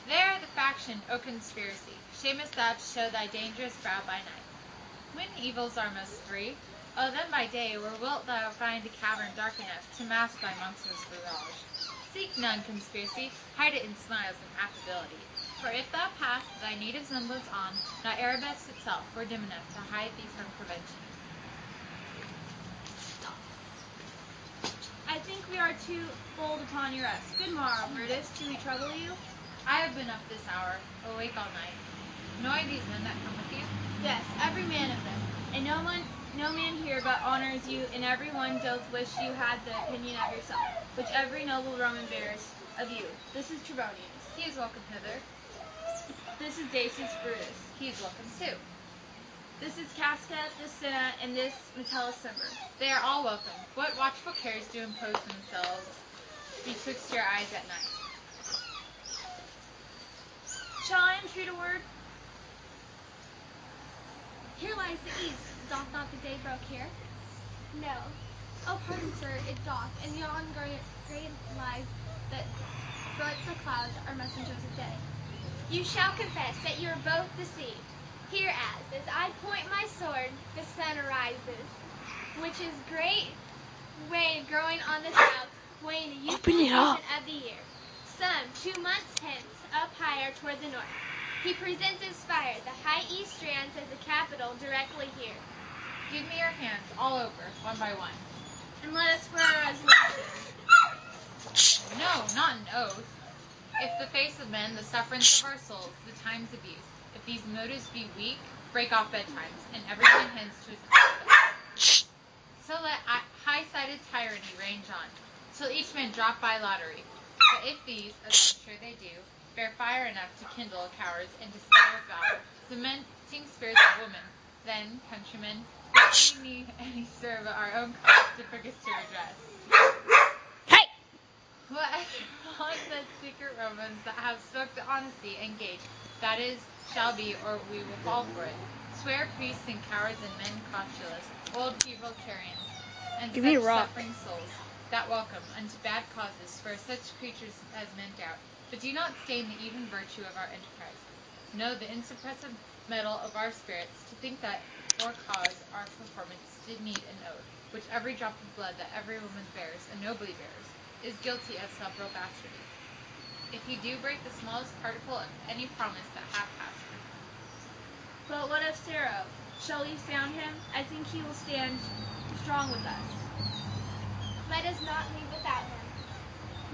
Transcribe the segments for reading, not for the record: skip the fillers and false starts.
They are the faction, O conspiracy. Shamest thou to show thy dangerous brow by night? When evils are most free, O then by day, where wilt thou find a cavern dark enough to mask thy monstrous visage? Seek none conspiracy, hide it in smiles and affability. For if thou pass thy native semblance on, not Erebus itself were dim enough to hide thee from prevention. I think we are too bold upon your rest. Good morrow, Brutus. Do we trouble you? I have been up this hour, awake all night. Knowing these men that come with you? Yes, every man of them. And no man here but honors you, and every one doth wish you had the opinion of yourself, which every noble Roman bears of you. This is Trebonius. He is welcome hither. This is Decius Brutus. He is welcome too. This is Casca, this Cinna, and this Metellus Cimber. They are all welcome. What watchful cares do impose themselves betwixt your eyes at night? Shall I entreat a word? Here lies the east. Doth not the day broke here? No. Oh, pardon, sir, it doth, and yon great lies that but the clouds are messengers of day. You shall confess that you are both deceived. Here as I point my sword, the sun arises, which is great wave growing on the south, weighing the youthful season of the year. Some 2 months hence, up higher toward the north, he presents his spire, the high east strands as the capital directly here. Give me your hands, all over, one by one. And let us swear our resolution. No, not an oath. If the face of men, the sufferance of our souls, the time's abuse, if these motives be weak, break off bedtimes, and every man hence to his hospital. So let high-sided tyranny range on, till each man drop by lottery. But if these, as I'm sure they do, bear fire enough to kindle cowards and despair with valor, cementing spirits of women, then, countrymen, we need any serve our own cause to focus to redress. Hey! What on said secret Romans that have spoke the honesty and gage, that is, shall be, or we will fall for it. Swear priests and cowards and men costulous, old feeble Carians, and Give me a such rock. suffering souls, that welcome unto bad causes for such creatures as men doubt, but do not stain the even virtue of our enterprise. Know the insuppressive metal of our spirits, to think that for cause our performance did need an oath, which every drop of blood that every woman bears, and nobly bears, is guilty of several bastardy. If you do break the smallest particle of any promise that hath passed. But what of Sero? Shall we sound him? I think he will stand strong with us. Let us not leave without him.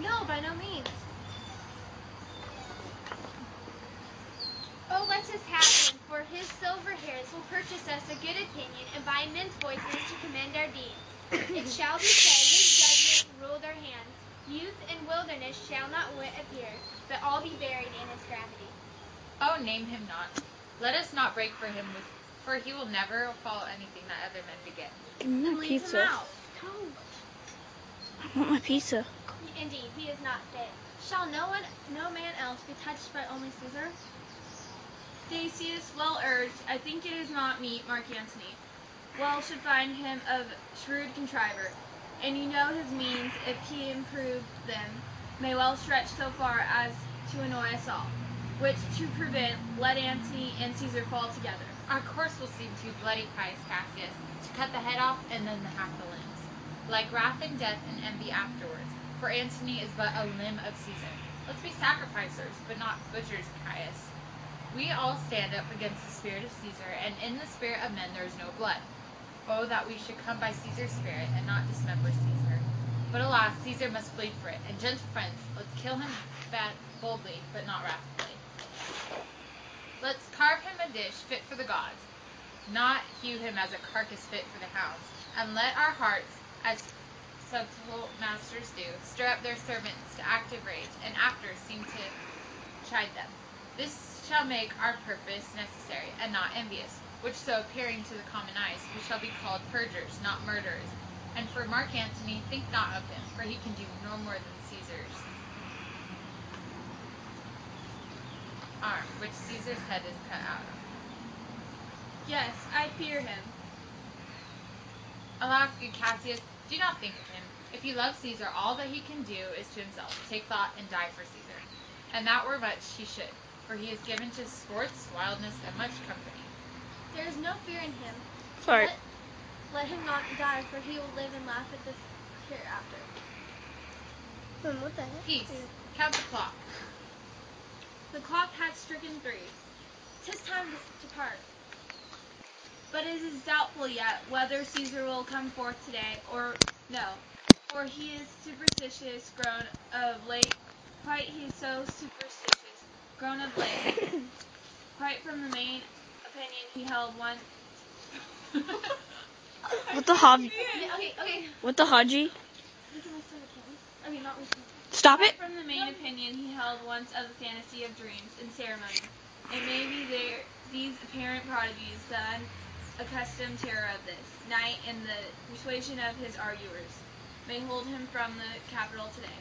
No, by no means. Oh, let us have him, for his silver hairs will purchase us a good opinion, and by men's voices to commend our deeds. It shall be said, his judgment rule their hands. Youth and wilderness shall not wit appear, but all be buried in his gravity. Oh, name him not. Let us not break for him, for he will never follow anything that other men begin. Give me Then my leave him pizza. out. Don't. I want my pizza. Indeed, he is not fit. Shall no man else be touched by only Caesar? Decius, well urged, I think it is not meet Marc Antony. Well should find him of shrewd contriver, and you know his means, if he improve them, may well stretch so far as to annoy us all. Which to prevent, let Antony and Caesar fall together. Our course will seem too bloody, cries Cassius, to cut the head off and then the half the limbs. Like wrath and death and envy afterwards, for Antony is but a limb of Caesar. Let's be sacrificers, but not butchers, Caius. We all stand up against the spirit of Caesar, and in the spirit of men there is no blood. Oh, that we should come by Caesar's spirit, and not dismember Caesar. But alas, Caesar must bleed for it, and gentle friends, let's kill him boldly, but not wrathfully. Let's carve him a dish fit for the gods, not hew him as a carcass fit for the hounds, and let our hearts, as subtle masters do, stir up their servants to active rage, and after seem to chide them. This shall make our purpose necessary, and not envious, which so appearing to the common eyes, we shall be called perjurers, not murderers. And for Marc Antony, think not of him, for he can do no more than Caesar's arm, which Caesar's head is cut out of. Yes, I fear him. Alas, good Cassius, do not think of him. If you love Caesar, all that he can do is to himself. Take thought and die for Caesar. and that were much he should, for he is given to sports, wildness, and much company. There is no fear in him. Sorry. Let him not die, for he will live and laugh at this hereafter. What the heck? Peace. Count the clock. The clock had stricken 3. 'Tis time to depart. But it is doubtful yet whether Caesar will come forth today or no, for he is superstitious, grown of late. Quite he is so superstitious, grown of late. Quite from the main opinion he held once. What the Haji? Okay. What the Haji? We can restart again. I mean, not restart. Stop it. From the main opinion he held once of the fantasy of dreams and ceremony. It may be these apparent prodigies, the unaccustomed terror of this night, and the persuasion of his arguers, may hold him from the capital today.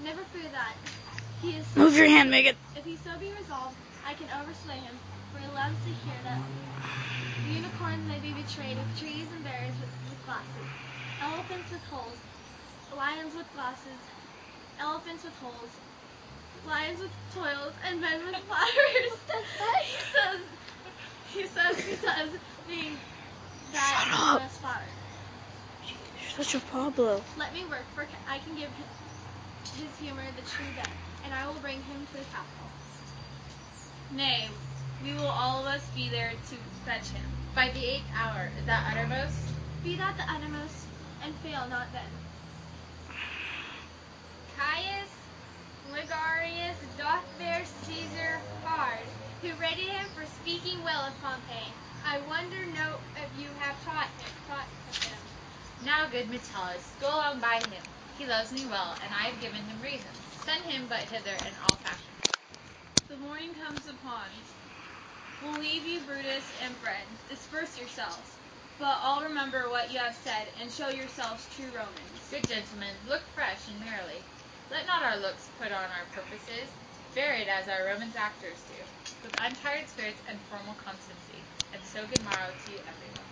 Never fear that. He is. Move your hand, Megan. If he so be resolved, I can overslay him, for he loves to hear that unicorns may be betrayed of trees and berries with glasses, elephants with holes, lions with glasses, elephants with holes, lions with toils, and men with flowers. he says because being that Shut he up. must flower. You're such a Pablo. Let me work, for I can give his humor the true bent, and I will bring him to the capital. Nay, we will all of us be there to fetch him. By the 8th hour, is that uttermost? Be that the uttermost, and fail not then. Caius Ligarius doth bear Caesar hard, who rated him for speaking well of Pompey. I wonder no if you have taught of him. Now, good Metellus, go along by him. He loves me well, and I have given him reasons. Send him but hither in all fashion. The morning comes upon. We'll leave you, Brutus and friends. Disperse yourselves. But all remember what you have said, and show yourselves true Romans. Good gentlemen, look fresh and merrily. Let not our looks put on our purposes, varied as our Romans actors do, with untired spirits and formal constancy. And so good morrow to you everyone.